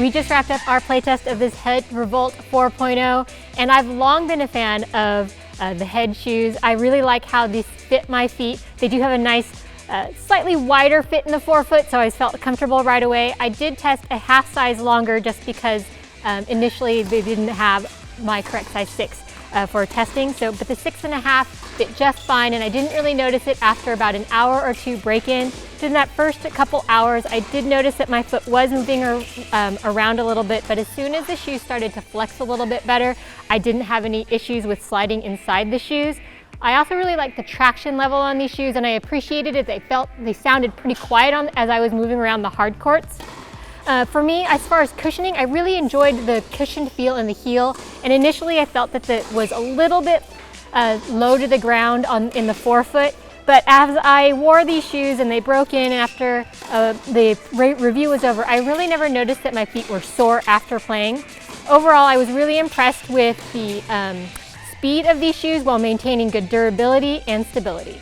We just wrapped up our playtest of this Head Revolt 4.0, and I've long been a fan of the Head shoes. I really like how these fit my feet. They do have a nice, slightly wider fit in the forefoot, so I felt comfortable right away. I did test a half size longer just because initially they didn't have my correct size 6 for testing, but the 6.5 fit just fine, and I didn't really notice it after about an hour or two break-in. In that first couple hours, I did notice that my foot was moving around a little bit, but as soon as the shoes started to flex a little bit better, I didn't have any issues with sliding inside the shoes. I also really liked the traction level on these shoes, and I appreciated it. They sounded pretty quiet as I was moving around the hard courts. For me, as far as cushioning, I really enjoyed the cushioned feel in the heel, and initially I felt that it was a little bit low to the ground in the forefoot. But as I wore these shoes and they broke in after the review was over, I really never noticed that my feet were sore after playing. Overall, I was really impressed with the speed of these shoes while maintaining good durability and stability.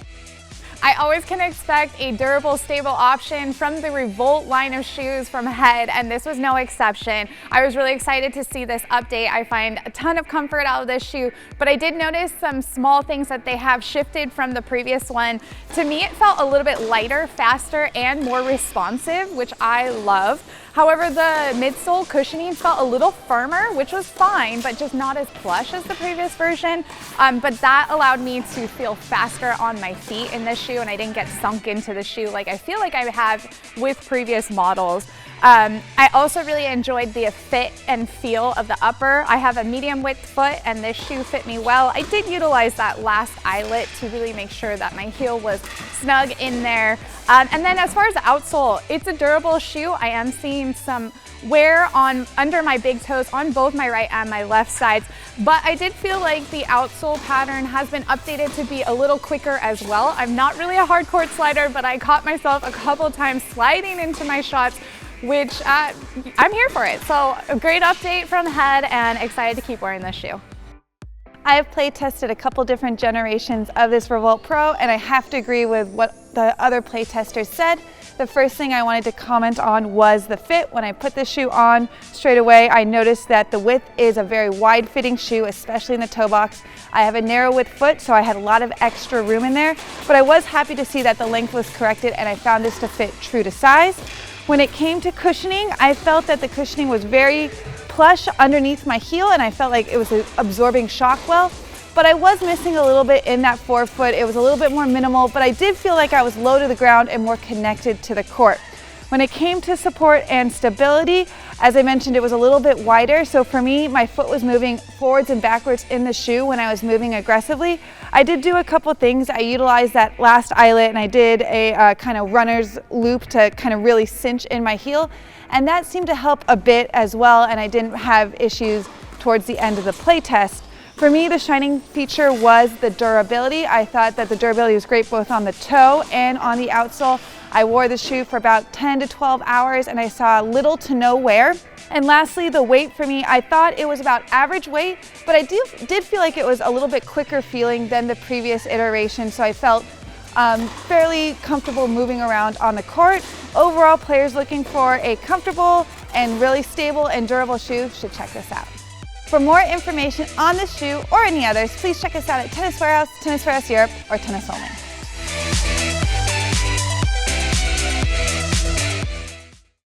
I always can expect a durable, stable option from the Revolt line of shoes from Head, and this was no exception. I was really excited to see this update. I find a ton of comfort out of this shoe, but I did notice some small things that they have shifted from the previous one. To me, it felt a little bit lighter, faster, and more responsive, which I love. However, the midsole cushioning felt a little firmer, which was fine, but just not as plush as the previous version. But that allowed me to feel faster on my feet in this shoe, and I didn't get sunk into the shoe like I feel like I have with previous models. I also really enjoyed the fit and feel of the upper. I have a medium width foot, and this shoe fit me well. I did utilize that last eyelet to really make sure that my heel was snug in there. And then as far as the outsole, it's a durable shoe. I am seeing some wear under my big toes on both my right and my left sides, but I did feel like the outsole pattern has been updated to be a little quicker as well. I'm not really a hard court slider, but I caught myself a couple times sliding into my shots, which I'm here for it. So a great update from Head, and excited to keep wearing this shoe. I have play tested a couple different generations of this Revolt Pro, and I have to agree with what the other play testers said. The first thing I wanted to comment on was the fit. When I put this shoe on straight away, I noticed that the width is a very wide fitting shoe, especially in the toe box. I have a narrow width foot, so I had a lot of extra room in there, but I was happy to see that the length was corrected, and I found this to fit true to size. When it came to cushioning, I felt that the cushioning was very plush underneath my heel, and I felt like it was absorbing shock well, but I was missing a little bit in that forefoot. It was a little bit more minimal, but I did feel like I was low to the ground and more connected to the court. When it came to support and stability, as I mentioned, it was a little bit wider, so for me, my foot was moving forwards and backwards in the shoe when I was moving aggressively. I did do a couple things. I utilized that last eyelet, and I did a kind of runner's loop to kind of really cinch in my heel, and that seemed to help a bit as well, and I didn't have issues towards the end of the play test. For me, the shining feature was the durability. I thought that the durability was great both on the toe and on the outsole. I wore the shoe for about 10 to 12 hours, and I saw little to no wear. And lastly, the weight for me, I thought it was about average weight, but I did feel like it was a little bit quicker feeling than the previous iteration, so I felt fairly comfortable moving around on the court. Overall, players looking for a comfortable and really stable and durable shoe should check this out. For more information on this shoe or any others, please check us out at Tennis Warehouse, Tennis Warehouse Europe, or Tennis Only.